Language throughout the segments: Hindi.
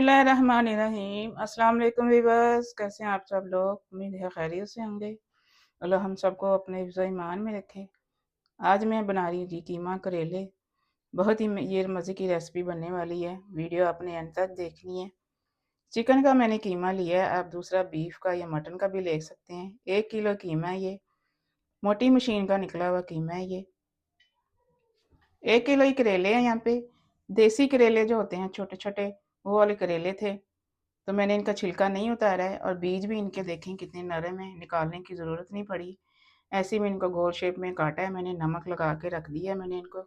बिस्मिल्लाहिर्रहमानिर्रहीम। अस्सलाम वालेकुम वीवर्स, कैसे हैं आप सब लोग? उम्मीद है खैरियत से होंगे। अल्लाह हम सबको अपने हिफ्ज़ ईमान में रखे। आज मैं बना रही हूँ जी कीमा करेले। बहुत ही ये मज़े की रेसिपी बनने वाली है। वीडियो अपने एंड तक देखनी है। चिकन का मैंने कीमा लिया है, आप दूसरा बीफ का या मटन का भी ले सकते हैं। 1 किलो कीमा है ये, मोटी मशीन का निकला हुआ कीमा है ये। 1 किलो ही करेले हैं यहाँ पे। देसी करेले जो होते हैं छोटे छोटे, वो वाले करेले थे। तो मैंने इनका छिलका नहीं उतारा है और बीज भी इनके देखें कितने नरम हैं, निकालने की ज़रूरत नहीं पड़ी। ऐसे ही मैं इनको गोल शेप में काटा है मैंने, नमक लगा के रख दिया है मैंने इनको।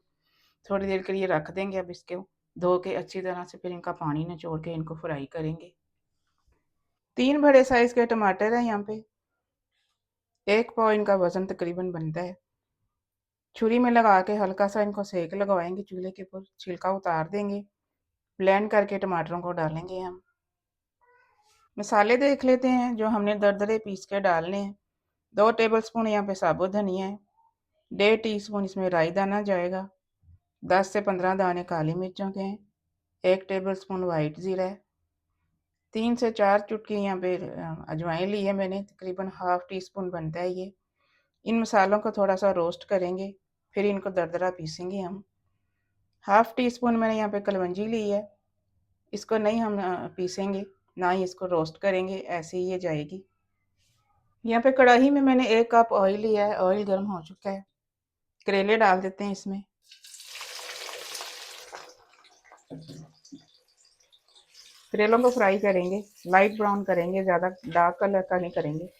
थोड़ी देर के लिए रख देंगे। अब इसके धो के अच्छी तरह से फिर इनका पानी निचोड़ के इनको फ्राई करेंगे। 3 बड़े साइज़ के टमाटर हैं यहाँ पे। 1 पाव इनका वज़न तकरीबन बनता है। छुरी में लगा के हल्का सा इनको सेक लगवाएंगे चूल्हे के ऊपर, छिलका उतार देंगे। ब्लेंड करके टमाटरों को डालेंगे हम। मसाले देख लेते हैं जो हमने दरदरे पीस के डालने हैं। 2 टेबलस्पून यहाँ पे साबुत धनिया है। 1.5 टीस्पून इसमें राई दाना जाएगा। 10 से 15 दाने काली मिर्चों के हैं। 1 टेबलस्पून वाइट ज़ीरा है। 3 से 4 चुटकी यहाँ पे अजवाइन ली है मैंने, तकरीबन हाफ़ टी स्पून बनता है ये। इन मसालों को थोड़ा सा रोस्ट करेंगे, फिर इनको दरदरा पीसेंगे हम। हाफ़ टी स्पून मैंने यहाँ पे कलवंजी ली है। इसको नहीं हम पीसेंगे, ना ही इसको रोस्ट करेंगे, ऐसे ही ये जाएगी। यहाँ पे कढ़ाई में मैंने 1 कप ऑयल लिया है। ऑयल गर्म हो चुका है। करेले डाल देते हैं इसमें। करेलों को फ्राई करेंगे, लाइट ब्राउन करेंगे, ज़्यादा डार्क कलर का नहीं करेंगे।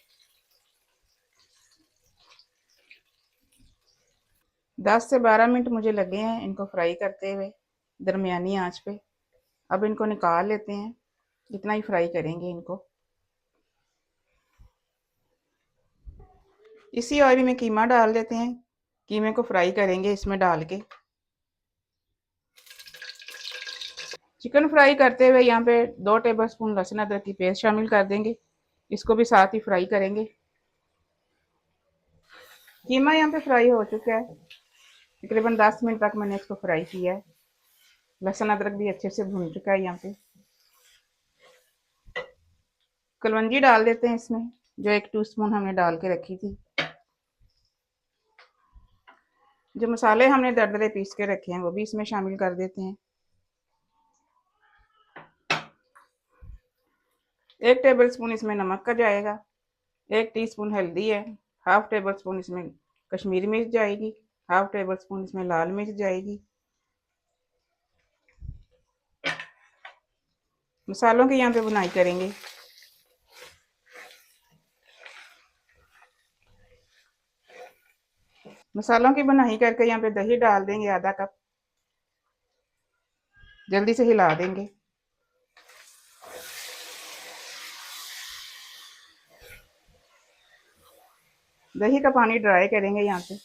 10 से 12 मिनट मुझे लगे हैं इनको फ्राई करते हुए, दरमियानी आंच पे। अब इनको निकाल लेते हैं, इतना ही फ्राई करेंगे इनको। इसी ऑयल में कीमा डाल देते हैं। कीमे को फ्राई करेंगे इसमें डाल के। चिकन फ्राई करते हुए यहाँ पे 2 टेबलस्पून लहसुन अदरक की पेस्ट शामिल कर देंगे। इसको भी साथ ही फ्राई करेंगे। कीमा यहाँ पे फ्राई हो चुका है। तकरीबन 10 मिनट तक मैंने इसको फ्राई किया है। लहसुन अदरक भी अच्छे से भून चुका है यहाँ पे। कलवंजी डाल देते हैं इसमें, जो 1 टीस्पून हमने डाल के रखी थी। जो मसाले हमने दरदरे पीस के रखे हैं वो भी इसमें शामिल कर देते हैं। 1 टेबलस्पून इसमें नमक का जाएगा। 1 टीस्पून हल्दी है। हाफ टेबल स्पून इसमें कश्मीरी मिर्च जाएगी। हाफ टेबल स्पून इसमें लाल मिर्च जाएगी। मसालों की यहाँ पे बुनाई करेंगे। मसालों की बुनाई करके यहाँ पे दही डाल देंगे, आधा कप। जल्दी से हिला देंगे। दही का पानी ड्राई करेंगे यहाँ पे।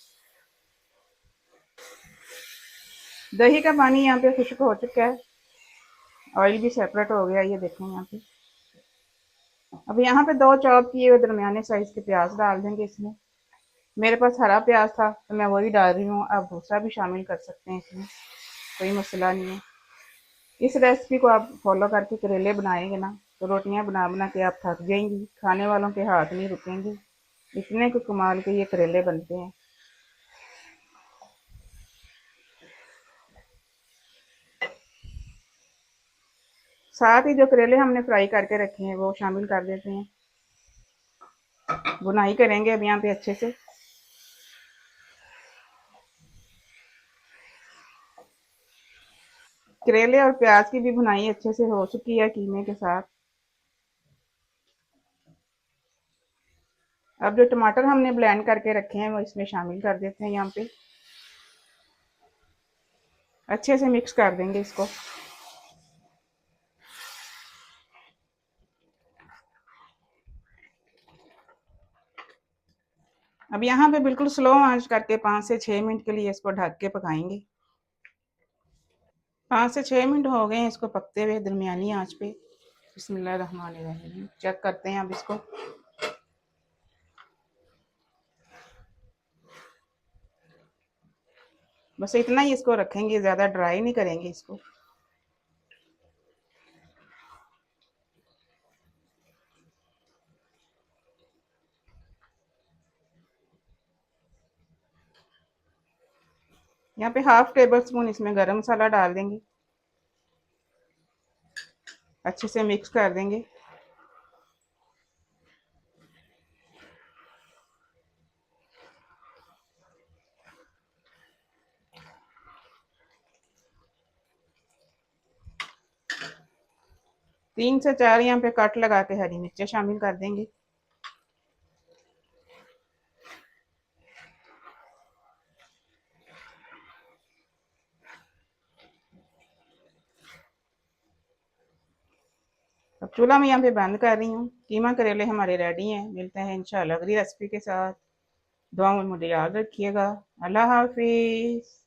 दही का पानी यहाँ पे खुश्क हो चुका है। ऑयल भी सेपरेट हो गया, ये देखें यहाँ पे। अब यहाँ पे 2 चॉप किए हुए दरमियाने साइज के प्याज डाल देंगे इसमें। मेरे पास हरा प्याज था तो मैं वही डाल रही हूँ, आप दूसरा भी शामिल कर सकते हैं इसमें, कोई मसला नहीं है। इस रेसिपी को आप फॉलो करके करेले बनाएंगे ना तो रोटियां बना बना के आप थक जाएंगी, खाने वालों के हाथ नहीं रुकेंगे। इतने को कमाल के ये करेले बनते हैं। साथ ही जो करेले हमने फ्राई करके रखे हैं वो शामिल कर देते हैं। बुनाई करेंगे अब यहाँ पे अच्छे से। करेले और प्याज की भी भुनाई अच्छे से हो चुकी है कीमे के साथ। अब जो टमाटर हमने ब्लेंड करके रखे हैं वो इसमें शामिल कर देते हैं यहाँ पे। अच्छे से मिक्स कर देंगे इसको। अब यहाँ पे बिल्कुल स्लो आंच करके 5 से 6 मिनट के लिए इसको ढक के पकाएंगे। 5 से 6 मिनट हो गए हैं इसको पकते हुए दरमियानी आंच पे। बिस्मिल्लाहिर्रहमानिर्रहीम। चेक करते हैं अब इसको। बस इतना ही इसको रखेंगे, ज़्यादा ड्राई नहीं करेंगे इसको। यहाँ पे हाफ टेबल स्पून इसमें गरम मसाला डाल देंगे, अच्छे से मिक्स कर देंगे। तीन से चार यहाँ पे कट लगा के हरी मिर्चें शामिल कर देंगे। अब चूल्हा मैं यहाँ पे बंद कर रही हूँ। कीमा करेले हमारे रेडी हैं। मिलते हैं इंशाल्लाह अगली रेसिपी के साथ। दुआ में मुझे याद रखिएगा। अल्लाह हाफिज़।